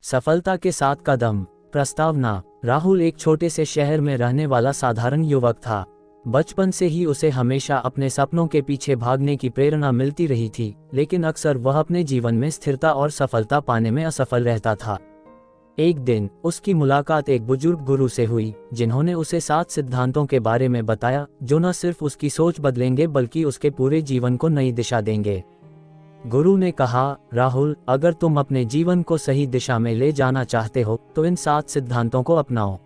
सफलता के 7 कदम। प्रस्तावना। राहुल एक छोटे से शहर में रहने वाला साधारण युवक था। बचपन से ही उसे हमेशा अपने सपनों के पीछे भागने की प्रेरणा मिलती रही थी, लेकिन अक्सर वह अपने जीवन में स्थिरता और सफलता पाने में असफल रहता था। एक दिन उसकी मुलाकात एक बुजुर्ग गुरु से हुई, जिन्होंने उसे 7 सिद्धांतों के बारे में बताया, जो न सिर्फ उसकी सोच बदलेंगे बल्कि उसके पूरे जीवन को नई दिशा देंगे। गुरु ने कहा, राहुल, अगर तुम अपने जीवन को सही दिशा में ले जाना चाहते हो तो इन 7 सिद्धांतों को अपनाओ।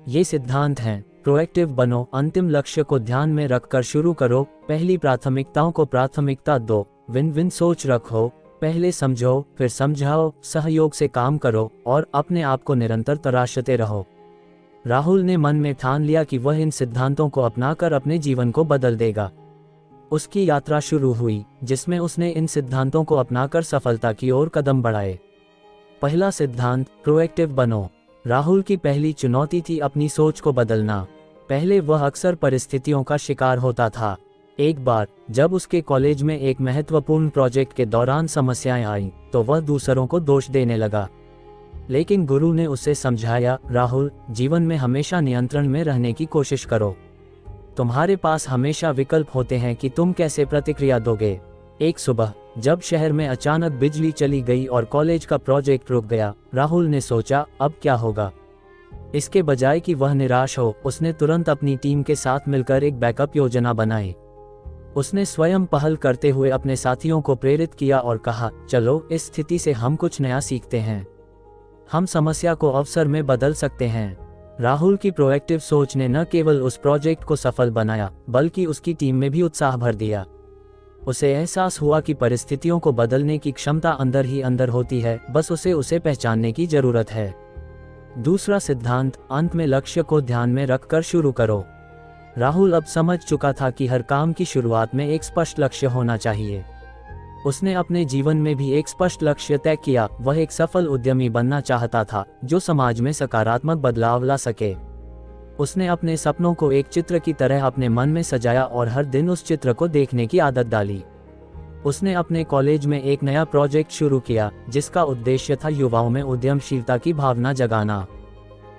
ये सिद्धांत हैं: प्रोएक्टिव बनो, अंतिम लक्ष्य को ध्यान में रखकर शुरू करो, पहली प्राथमिकताओं को प्राथमिकता दो, विन विन सोच रखो, पहले समझो फिर समझाओ, सहयोग से काम करो और अपने आप को निरंतर तराशते रहो। राहुल ने मन में ठान लिया कि वह इन सिद्धांतों को अपनाकर अपने जीवन को बदल देगा। उसकी यात्रा शुरू हुई, जिसमें उसने इन सिद्धांतों को अपनाकर सफलता की ओर कदम बढ़ाए। पहला सिद्धांत, प्रोएक्टिव बनो। राहुल की पहली चुनौती थी अपनी सोच को बदलना। पहले वह अक्सर परिस्थितियों का शिकार होता था। एक बार जब उसके कॉलेज में एक महत्वपूर्ण प्रोजेक्ट के दौरान समस्याएं आईं, तो वह दूसरों को दोष देने लगा। लेकिन गुरु ने उसे समझाया, राहुल, जीवन में हमेशा नियंत्रण में रहने की कोशिश करो। तुम्हारे पास हमेशा विकल्प होते हैं कि तुम कैसे प्रतिक्रिया दोगे। एक सुबह जब शहर में अचानक बिजली चली गई और कॉलेज का प्रोजेक्ट रुक गया, राहुल ने सोचा, अब क्या होगा। इसके बजाय कि वह निराश हो, उसने तुरंत अपनी टीम के साथ मिलकर एक बैकअप योजना बनाई। उसने स्वयं पहल करते हुए अपने साथियों को प्रेरित किया और कहा, चलो इस स्थिति से हम कुछ नया सीखते हैं। हम समस्या को अवसर में बदल सकते हैं। राहुल की प्रोएक्टिव सोच ने न केवल उस प्रोजेक्ट को सफल बनाया, बल्कि उसकी टीम में भी उत्साह भर दिया। उसे एहसास हुआ कि परिस्थितियों को बदलने की क्षमता अंदर ही अंदर होती है, बस उसे पहचानने की जरूरत है। दूसरा सिद्धांत, अंत में लक्ष्य को ध्यान में रखकर शुरू करो। राहुल अब समझ चुका था कि हर काम की शुरुआत में एक स्पष्ट लक्ष्य होना चाहिए। उसने अपने जीवन में भी एक स्पष्ट लक्ष्य तय किया। वह एक सफल उद्यमी बनना चाहता था, जो समाज में सकारात्मक बदलाव ला सके। उसने अपने सपनों को एक चित्र की तरह अपने मन में सजाया और हर दिन उस चित्र को देखने की आदत डाली। उसने अपने कॉलेज में एक नया प्रोजेक्ट शुरू किया, जिसका उद्देश्य था युवाओं में उद्यमशीलता की भावना जगाना।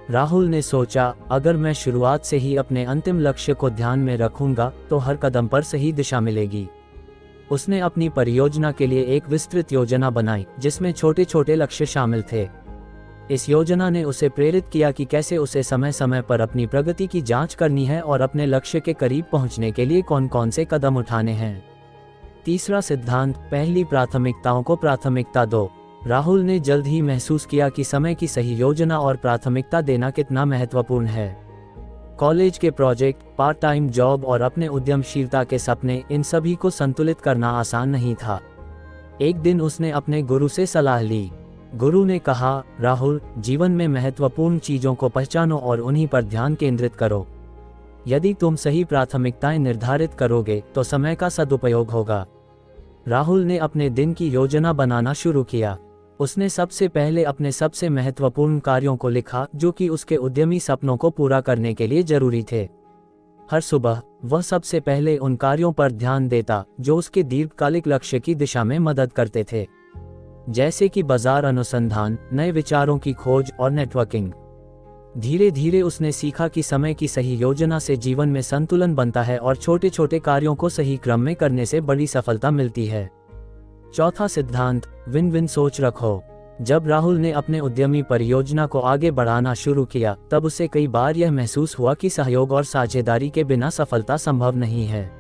राहुल ने सोचा, अगर मैं शुरुआत से ही अपने अंतिम लक्ष्य को ध्यान में रखूंगा तो हर कदम पर सही दिशा मिलेगी। उसने अपनी परियोजना के लिए एक विस्तृत योजना बनाई, जिसमें छोटे छोटे लक्ष्य शामिल थे। इस योजना ने उसे प्रेरित किया कि कैसे उसे समय समय पर अपनी प्रगति की जांच करनी है और अपने लक्ष्य के करीब पहुंचने के लिए कौन कौन से कदम उठाने हैं। तीसरा सिद्धांत, पहली प्राथमिकताओं को प्राथमिकता दो। राहुल ने जल्द ही महसूस किया कि समय की सही योजना और प्राथमिकता देना कितना महत्वपूर्ण है। कॉलेज के प्रोजेक्ट, पार्ट टाइम जॉब और अपने उद्यमशीलता के सपने, इन सभी को संतुलित करना आसान नहीं था। एक दिन उसने अपने गुरु से सलाह ली। गुरु ने कहा, राहुल, जीवन में महत्वपूर्ण चीजों को पहचानो और उन्हीं पर ध्यान केंद्रित करो। यदि तुम सही प्राथमिकताएं निर्धारित करोगे तो समय का सदुपयोग होगा। राहुल ने अपने दिन की योजना बनाना शुरू किया। उसने सबसे पहले अपने सबसे महत्वपूर्ण कार्यों को लिखा, जो कि उसके उद्यमी सपनों को पूरा करने के लिए जरूरी थे। हर सुबह वह सबसे पहले उन कार्यों पर ध्यान देता जो उसके दीर्घकालिक लक्ष्य की दिशा में मदद करते थे, जैसे कि बाजार अनुसंधान, नए विचारों की खोज और नेटवर्किंग। धीरे धीरे उसने सीखा कि समय की सही योजना से जीवन में संतुलन बनता है और छोटे छोटे कार्यों को सही क्रम में करने से बड़ी सफलता मिलती है। चौथा सिद्धांत, विन विन सोच रखो। जब राहुल ने अपने उद्यमी परियोजना को आगे बढ़ाना शुरू किया, तब उसे कई बार यह महसूस हुआ कि सहयोग और साझेदारी के बिना सफलता संभव नहीं है।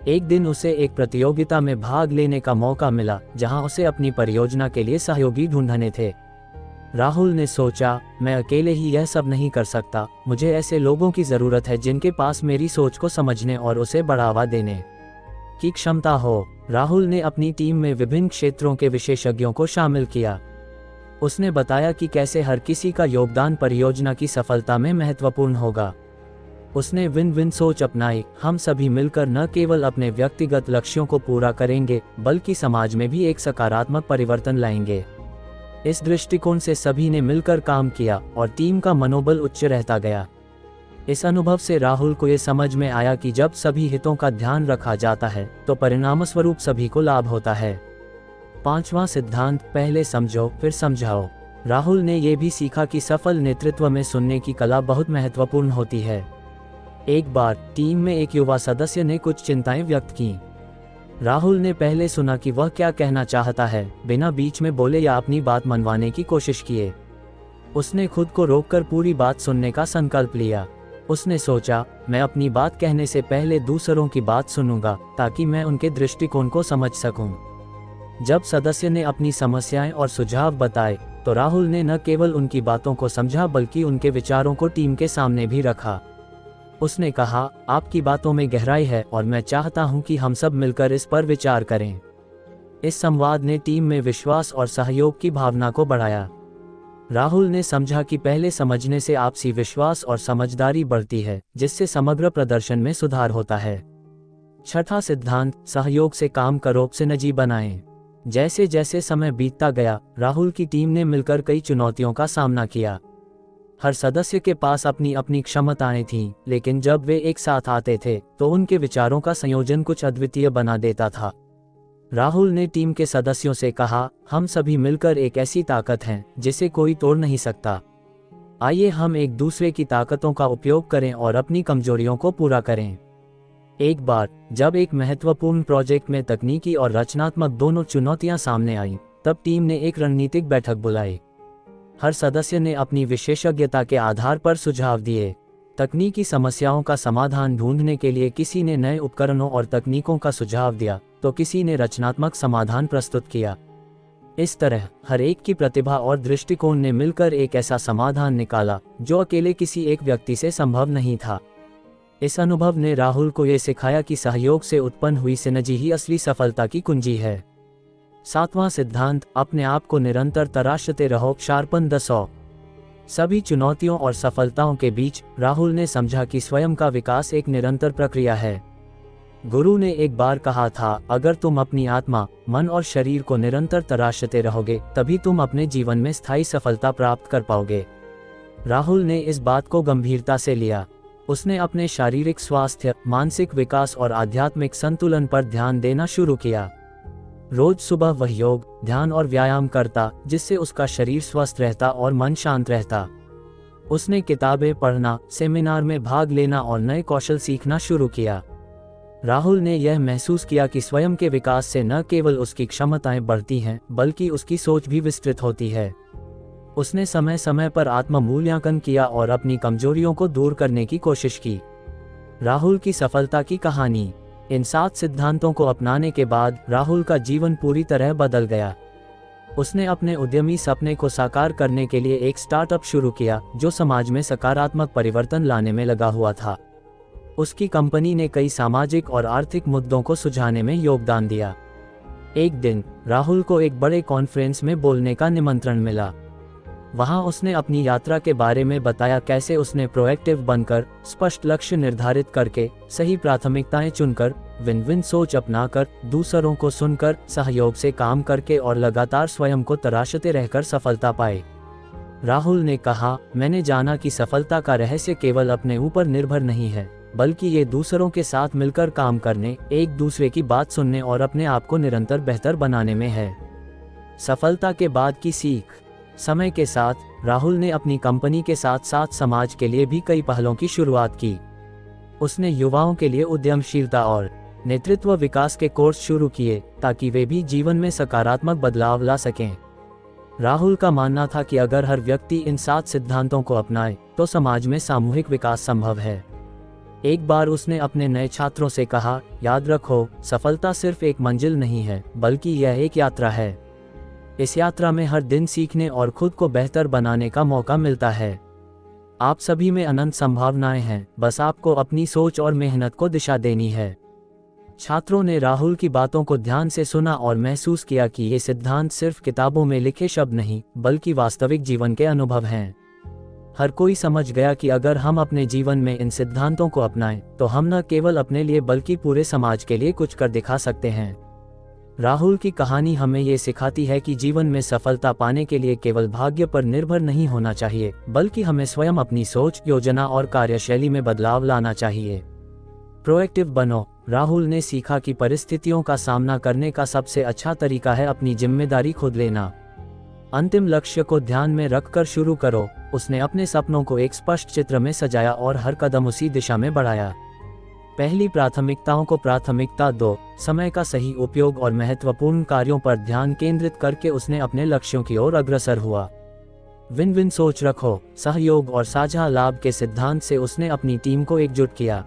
एक दिन उसे एक प्रतियोगिता में भाग लेने का मौका मिला, जहां उसे अपनी परियोजना के लिए सहयोगी ढूंढने थे। राहुल ने सोचा, मैं अकेले ही यह सब नहीं कर सकता, मुझे ऐसे लोगों की जरूरत है जिनके पास मेरी सोच को समझने और उसे बढ़ावा देने की क्षमता हो। राहुल ने अपनी टीम में विभिन्न क्षेत्रों के विशेषज्ञों को शामिल किया। उसने बताया कि कैसे हर किसी का योगदान परियोजना की सफलता में महत्वपूर्ण होगा। उसने विन विन सोच अपनाई। हम सभी मिलकर न केवल अपने व्यक्तिगत लक्ष्यों को पूरा करेंगे, बल्कि समाज में भी एक सकारात्मक परिवर्तन लाएंगे। इस दृष्टिकोण से सभी ने मिलकर काम किया और टीम का मनोबल उच्च रहता गया। इस अनुभव से राहुल को ये समझ में आया कि जब सभी हितों का ध्यान रखा जाता है तो परिणामस्वरूप सभी को लाभ होता है। पांचवा सिद्धांत, पहले समझो फिर समझाओ। राहुल ने यह भी सीखा कि सफल नेतृत्व में सुनने की कला बहुत महत्वपूर्ण होती है। एक बार टीम में एक युवा सदस्य ने कुछ चिंताएं व्यक्त की। राहुल ने पहले सुना कि वह क्या कहना चाहता है, बिना बीच में बोले या अपनी बात मनवाने की कोशिश किए। उसने खुद को रोककर पूरी बात सुनने का संकल्प लिया। उसने सोचा, मैं अपनी बात कहने से पहले दूसरों की बात सुनूंगा ताकि मैं उनके दृष्टिकोण को समझ सकूं। जब सदस्य ने अपनी समस्याएं और सुझाव बताए तो राहुल ने न केवल उनकी बातों को समझा बल्कि उनके विचारों को टीम के सामने भी रखा। उसने कहा, आपकी बातों में गहराई है और मैं चाहता हूं कि हम सब मिलकर इस पर विचार करें। इस संवाद ने टीम में विश्वास और सहयोग की भावना को बढ़ाया। राहुल ने समझा कि पहले समझने से आपसी विश्वास और समझदारी बढ़ती है, जिससे समग्र प्रदर्शन में सुधार होता है। छठा सिद्धांत, सहयोग से काम करो, सिनर्जी बनाएं। जैसे जैसे समय बीतता गया, राहुल की टीम ने मिलकर कई चुनौतियों का सामना किया। हर सदस्य के पास अपनी अपनी क्षमताएं थीं, लेकिन जब वे एक साथ आते थे तो उनके विचारों का संयोजन कुछ अद्वितीय बना देता था। राहुल ने टीम के सदस्यों से कहा, हम सभी मिलकर एक ऐसी ताकत हैं जिसे कोई तोड़ नहीं सकता। आइए हम एक दूसरे की ताकतों का उपयोग करें और अपनी कमजोरियों को पूरा करें। एक बार जब एक महत्वपूर्ण प्रोजेक्ट में तकनीकी और रचनात्मक दोनों चुनौतियां सामने आईं, तब टीम ने एक रणनीतिक बैठक बुलाई। हर सदस्य ने अपनी विशेषज्ञता के आधार पर सुझाव दिए। तकनीकी समस्याओं का समाधान ढूंढने के लिए किसी ने नए उपकरणों और तकनीकों का सुझाव दिया, तो किसी ने रचनात्मक समाधान प्रस्तुत किया। इस तरह हर एक की प्रतिभा और दृष्टिकोण ने मिलकर एक ऐसा समाधान निकाला जो अकेले किसी एक व्यक्ति से संभव नहीं था। इस अनुभव ने राहुल को यह सिखाया कि सहयोग से उत्पन्न हुई सिनर्जी ही असली सफलता की कुंजी है। सातवां सिद्धांत, अपने आप को निरंतर तराशते रहो, शार्पन द सॉ। सभी चुनौतियों और सफलताओं के बीच राहुल ने समझा कि स्वयं का विकास एक निरंतर प्रक्रिया है। गुरु ने एक बार कहा था, अगर तुम अपनी आत्मा, मन और शरीर को निरंतर तराशते रहोगे तभी तुम अपने जीवन में स्थायी सफलता प्राप्त कर पाओगे। राहुल ने इस बात को गंभीरता से लिया। उसने अपने शारीरिक स्वास्थ्य, मानसिक विकास और आध्यात्मिक संतुलन पर ध्यान देना शुरू किया। रोज सुबह वह योग, ध्यान और व्यायाम करता, जिससे उसका शरीर स्वस्थ रहता और मन शांत रहता। उसने किताबें पढ़ना, सेमिनार में भाग लेना और नए कौशल सीखना शुरू किया। राहुल ने यह महसूस किया कि स्वयं के विकास से न केवल उसकी क्षमताएं बढ़ती हैं, बल्कि उसकी सोच भी विस्तृत होती है। उसने समय समय पर आत्म मूल्यांकन किया और अपनी कमजोरियों को दूर करने की कोशिश की। राहुल की सफलता की कहानी। इन 7 सिद्धांतों को अपनाने के बाद राहुल का जीवन पूरी तरह बदल गया। उसने अपने उद्यमी सपने को साकार करने के लिए एक स्टार्टअप शुरू किया जो समाज में सकारात्मक परिवर्तन लाने में लगा हुआ था। उसकी कंपनी ने कई सामाजिक और आर्थिक मुद्दों को सुलझाने में योगदान दिया। एक दिन राहुल को एक बड़े कॉन्फ्रेंस में बोलने का निमंत्रण मिला। वहां उसने अपनी यात्रा के बारे में बताया, कैसे उसने प्रोएक्टिव बनकर, स्पष्ट लक्ष्य निर्धारित करके, सही प्राथमिकताएं चुनकर, विन विन सोच अपनाकर, दूसरों को सुनकर, सहयोग से काम करके और लगातार स्वयं को तराशते रहकर सफलता पाए। राहुल ने कहा, मैंने जाना कि सफलता का रहस्य केवल अपने ऊपर निर्भर नहीं है, बल्कि ये दूसरों के साथ मिलकर काम करने, एक दूसरे की बात सुनने और अपने आप को निरंतर बेहतर बनाने में है। सफलता के बाद की सीख। समय के साथ राहुल ने अपनी कंपनी के साथ साथ समाज के लिए भी कई पहलों की शुरुआत की। उसने युवाओं के लिए उद्यमशीलता और नेतृत्व विकास के कोर्स शुरू किए ताकि वे भी जीवन में सकारात्मक बदलाव ला सकें। राहुल का मानना था कि अगर हर व्यक्ति इन 7 सिद्धांतों को अपनाए तो समाज में सामूहिक विकास संभव है। एक बार उसने अपने नए छात्रों से कहा, याद रखो, सफलता सिर्फ एक मंजिल नहीं है, बल्कि यह एक यात्रा है। इस यात्रा में हर दिन सीखने और खुद को बेहतर बनाने का मौका मिलता है। आप सभी में अनंत संभावनाएं हैं, बस आपको अपनी सोच और मेहनत को दिशा देनी है। छात्रों ने राहुल की बातों को ध्यान से सुना और महसूस किया कि ये सिद्धांत सिर्फ किताबों में लिखे शब्द नहीं, बल्कि वास्तविक जीवन के अनुभव हैं। हर कोई समझ गया कि अगर हम अपने जीवन में इन सिद्धांतों को अपनाएं, तो हम न केवल अपने लिए बल्कि पूरे समाज के लिए कुछ कर दिखा सकते हैं। राहुल की कहानी हमें ये सिखाती है कि जीवन में सफलता पाने के लिए केवल भाग्य पर निर्भर नहीं होना चाहिए, बल्कि हमें स्वयं अपनी सोच, योजना और कार्यशैली में बदलाव लाना चाहिए। प्रोएक्टिव बनो। राहुल ने सीखा कि परिस्थितियों का सामना करने का सबसे अच्छा तरीका है अपनी जिम्मेदारी खुद लेना। अंतिम लक्ष्य को ध्यान में रखकर शुरू करो। उसने अपने सपनों को एक स्पष्ट चित्र में सजाया और हर कदम उसी दिशा में बढ़ाया। पहली प्राथमिकताओं को प्राथमिकता दो। समय का सही उपयोग और महत्वपूर्ण कार्यों पर ध्यान केंद्रित करके उसने अपने लक्ष्यों की ओर अग्रसर हुआ। विन विन सोच रखो। सहयोग और साझा लाभ के सिद्धांत से उसने अपनी टीम को एकजुट किया।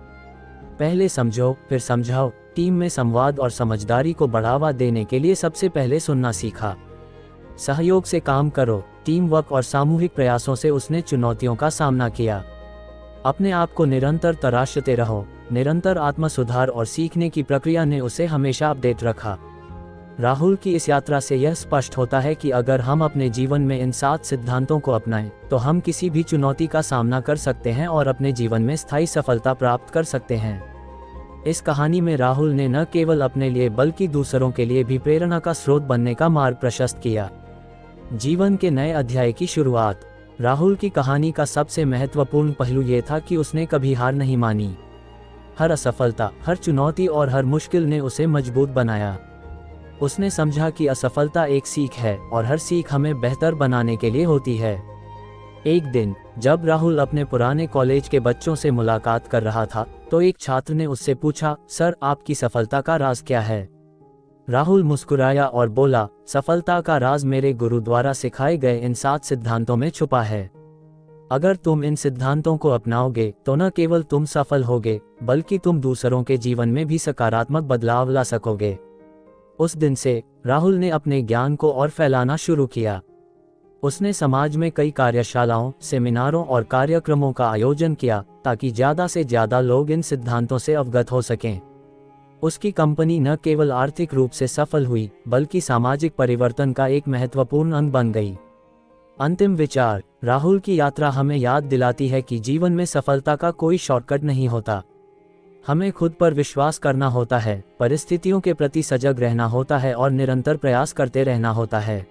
पहले समझो फिर समझाओ। टीम में संवाद और समझदारी को बढ़ावा देने के लिए सबसे पहले सुनना सीखा। सहयोग से काम करो। टीम वर्क और सामूहिक प्रयासों से उसने चुनौतियों का सामना किया। अपने आप को निरंतर तराशते रहो। निरंतर आत्म सुधार और सीखने की प्रक्रिया ने उसे हमेशा अपडेट रखा। राहुल की इस यात्रा से यह स्पष्ट होता है कि अगर हम अपने जीवन में इन 7 सिद्धांतों को अपनाएं, तो हम किसी भी चुनौती का सामना कर सकते हैं और अपने जीवन में स्थायी सफलता प्राप्त कर सकते हैं। इस कहानी में राहुल ने न केवल अपने लिए बल्कि दूसरों के लिए भी प्रेरणा का स्रोत बनने का मार्ग प्रशस्त किया। जीवन के नए अध्याय की शुरुआत। राहुल की कहानी का सबसे महत्वपूर्ण पहलू ये था कि उसने कभी हार नहीं मानी। हर असफलता, हर चुनौती और हर मुश्किल ने उसे मजबूत बनाया। उसने समझा कि असफलता एक सीख है और हर सीख हमें बेहतर बनाने के लिए होती है। एक दिन जब राहुल अपने पुराने कॉलेज के बच्चों से मुलाकात कर रहा था, तो एक छात्र ने उससे पूछा, सर, आपकी सफलता का राज क्या है? राहुल मुस्कुराया और बोला, सफलता का राज मेरे गुरु द्वारा सिखाए गए इन 7 सिद्धांतों में छुपा है। अगर तुम इन सिद्धांतों को अपनाओगे तो न केवल तुम सफल होगे, बल्कि तुम दूसरों के जीवन में भी सकारात्मक बदलाव ला सकोगे। उस दिन से राहुल ने अपने ज्ञान को और फैलाना शुरू किया। उसने समाज में कई कार्यशालाओं, सेमिनारों और कार्यक्रमों का आयोजन किया ताकि ज़्यादा से ज़्यादा लोग इन सिद्धांतों से अवगत हो सकें। उसकी कंपनी न केवल आर्थिक रूप से सफल हुई, बल्कि सामाजिक परिवर्तन का एक महत्वपूर्ण अंग बन गई। अंतिम विचार। राहुल की यात्रा हमें याद दिलाती है कि जीवन में सफलता का कोई शॉर्टकट नहीं होता। हमें खुद पर विश्वास करना होता है, परिस्थितियों के प्रति सजग रहना होता है और निरंतर प्रयास करते रहना होता है।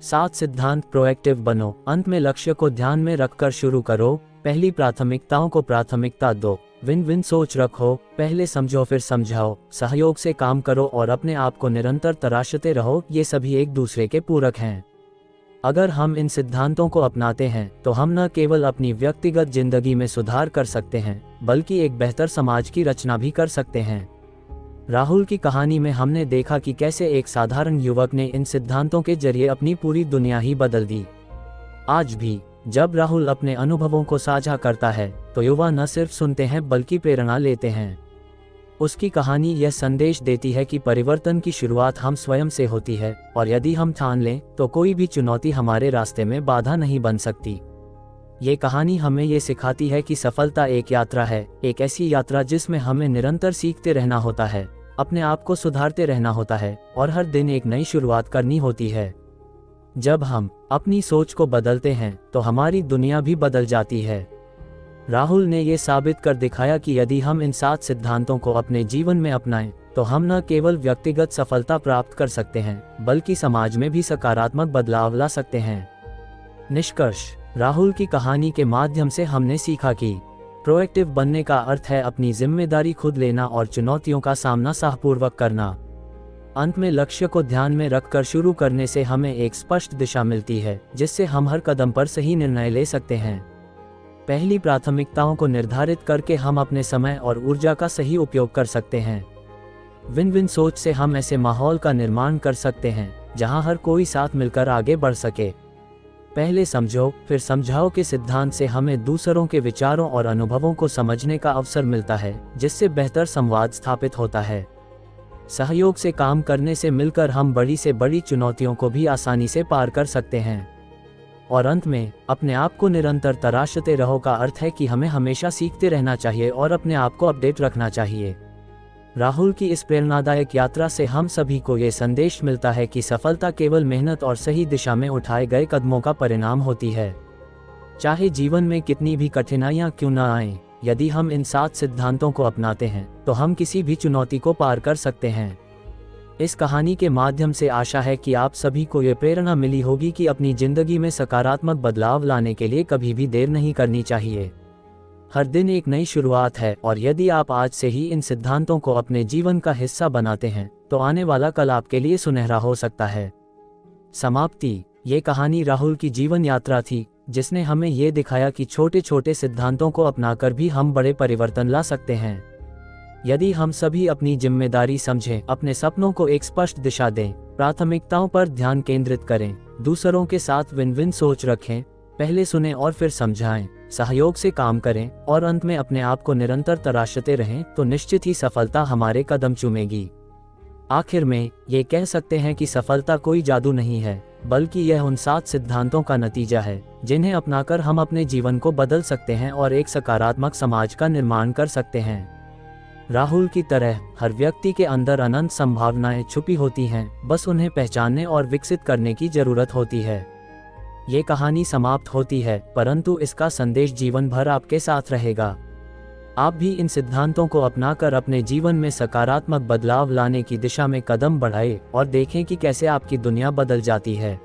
7 सिद्धांत। प्रोएक्टिव बनो। अंत में लक्ष्य को ध्यान में रखकर शुरू करो। पहली प्राथमिकताओं को प्राथमिकता दो। विन विन सोच रखो। पहले समझो फिर समझाओ। सहयोग से काम करो और अपने आप को निरंतर तराशते रहो। ये सभी एक दूसरे के पूरक हैं। अगर हम इन सिद्धांतों को अपनाते हैं तो हम न केवल अपनी व्यक्तिगत जिंदगी में सुधार कर सकते हैं, बल्कि एक बेहतर समाज की रचना भी कर सकते हैं। राहुल की कहानी में हमने देखा कि कैसे एक साधारण युवक ने इन सिद्धांतों के जरिए अपनी पूरी दुनिया ही बदल दी। आज भी जब राहुल अपने अनुभवों को साझा करता है तो युवा न सिर्फ सुनते हैं बल्कि प्रेरणा लेते हैं। उसकी कहानी यह संदेश देती है कि परिवर्तन की शुरुआत हम स्वयं से होती है और यदि हम ठान लें तो कोई भी चुनौती हमारे रास्ते में बाधा नहीं बन सकती। ये कहानी हमें ये सिखाती है कि सफलता एक यात्रा है, एक ऐसी यात्रा जिसमें हमें निरंतर सीखते रहना होता है, अपने आप को सुधारते रहना होता है और हर दिन एक नई शुरुआत करनी होती है। जब हम अपनी सोच को बदलते हैं तो हमारी दुनिया भी बदल जाती है। राहुल ने ये साबित कर दिखाया कि यदि हम इन 7 सिद्धांतों को अपने जीवन में अपनाएं तो हम न केवल व्यक्तिगत सफलता प्राप्त कर सकते हैं, बल्कि समाज में भी सकारात्मक बदलाव ला सकते हैं। निष्कर्ष। राहुल की कहानी के माध्यम से हमने सीखा कि प्रोएक्टिव बनने का अर्थ है अपनी जिम्मेदारी खुद लेना और चुनौतियों का सामना साहसपूर्वक करना। अंत में लक्ष्य को ध्यान में रखकर शुरू करने से हमें एक स्पष्ट दिशा मिलती है, जिससे हम हर कदम पर सही निर्णय ले सकते हैं। पहली प्राथमिकताओं को निर्धारित करके हम अपने समय और ऊर्जा का सही उपयोग कर सकते हैं। विन विन सोच से हम ऐसे माहौल का निर्माण कर सकते हैं जहां हर कोई साथ मिलकर आगे बढ़ सके। पहले समझो फिर समझाओ के सिद्धांत से हमें दूसरों के विचारों और अनुभवों को समझने का अवसर मिलता है, जिससे बेहतर संवाद स्थापित होता है। सहयोग से काम करने से मिलकर हम बड़ी से बड़ी चुनौतियों को भी आसानी से पार कर सकते हैं। और अंत में अपने आप को निरंतर तराशते रहो का अर्थ है कि हमें हमेशा सीखते रहना चाहिए और अपने आप को अपडेट रखना चाहिए। राहुल की इस प्रेरणादायक यात्रा से हम सभी को ये संदेश मिलता है कि सफलता केवल मेहनत और सही दिशा में उठाए गए कदमों का परिणाम होती है। चाहे जीवन में कितनी भी कठिनाइयां क्यों न आएं, यदि हम इन 7 सिद्धांतों को अपनाते हैं तो हम किसी भी चुनौती को पार कर सकते हैं। इस कहानी के माध्यम से आशा है कि आप सभी को ये प्रेरणा मिली होगी कि अपनी जिंदगी में सकारात्मक बदलाव लाने के लिए कभी भी देर नहीं करनी चाहिए। हर दिन एक नई शुरुआत है और यदि आप आज से ही इन सिद्धांतों को अपने जीवन का हिस्सा बनाते हैं तो आने वाला कल आपके लिए सुनहरा हो सकता है। समाप्ति। ये कहानी राहुल की जीवन यात्रा थी, जिसने हमें ये दिखाया कि छोटे छोटे सिद्धांतों को अपनाकर भी हम बड़े परिवर्तन ला सकते हैं। यदि हम सभी अपनी जिम्मेदारी समझें, अपने सपनों को एक स्पष्ट दिशा दें, प्राथमिकताओं पर ध्यान केंद्रित करें, दूसरों के साथ विन विन सोच रखें, पहले सुनें और फिर समझाएं, सहयोग से काम करें और अंत में अपने आप को निरंतर तराशते रहें, तो निश्चित ही सफलता हमारे कदम चूमेगी। आखिर में ये कह सकते हैं कि सफलता कोई जादू नहीं है, बल्कि यह उन 7 सिद्धांतों का नतीजा है जिन्हें अपनाकर हम अपने जीवन को बदल सकते हैं और एक सकारात्मक समाज का निर्माण कर सकते हैं। राहुल की तरह हर व्यक्ति के अंदर अनंत संभावनाएं छुपी होती हैं, बस उन्हें पहचानने और विकसित करने की जरूरत होती है। ये कहानी समाप्त होती है, परंतु इसका संदेश जीवन भर आपके साथ रहेगा। आप भी इन सिद्धांतों को अपनाकर अपने जीवन में सकारात्मक बदलाव लाने की दिशा में कदम बढ़ाएं और देखें कि कैसे आपकी दुनिया बदल जाती है।